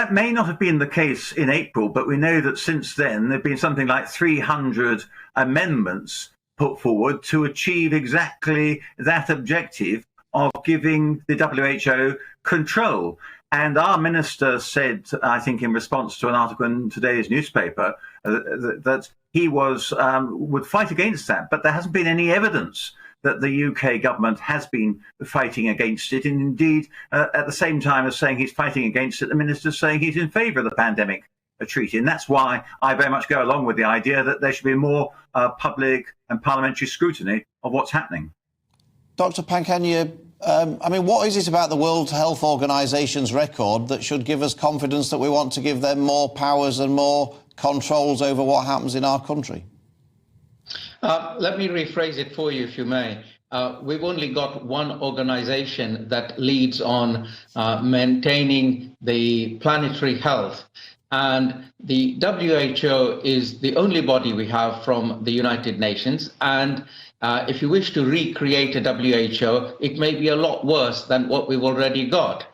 That may not have been the case in April, but we know that since then there have been something like 300 amendments put forward to achieve exactly that objective of giving the WHO control. And our minister said, I think in response to an article in today's newspaper, that he would fight against that. But there hasn't been any evidence that the UK government has been fighting against it. And indeed, at the same time as saying he's fighting against it, the minister's saying he's in favour of the pandemic treaty. And that's why I very much go along with the idea that there should be more public and parliamentary scrutiny of what's happening. Dr. Pankhania, what is it about the World Health Organization's record that should give us confidence that we want to give them more powers and more controls over what happens in our country? Let me rephrase it for you, if you may. We've only got one organization that leads on maintaining the planetary health. And the WHO is the only body we have from the United Nations. And if you wish to recreate a WHO, it may be a lot worse than what we've already got.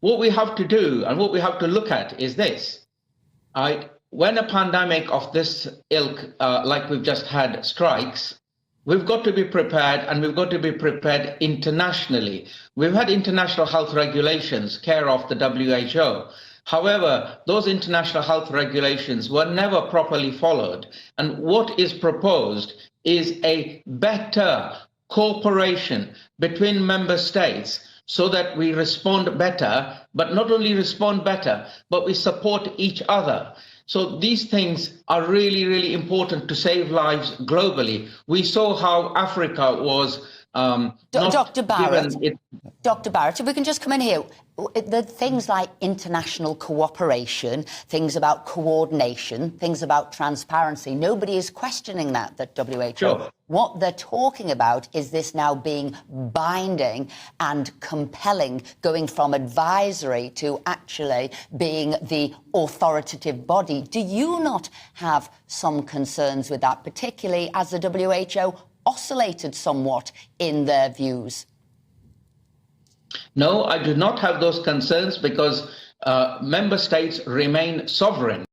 What we have to do and what we have to look at is this. When a pandemic of this ilk, like we've just had, strikes, we've got to be prepared, and we've got to be prepared internationally. We've had international health regulations, care of the WHO. However, those international health regulations were never properly followed. And what is proposed is a better cooperation between member states so that we respond better, but not only respond better, but we support each other. So these things are really, really important to save lives globally. We saw how Africa was Dr. Bharat, if we can just come in here. The things like international cooperation, things about coordination, things about transparency, nobody is questioning that WHO. Sure. What they're talking about is this now being binding and compelling, going from advisory to actually being the authoritative body. Do you not have some concerns with that, particularly as the WHO oscillated somewhat in their views? No, I do not have those concerns because member states remain sovereign.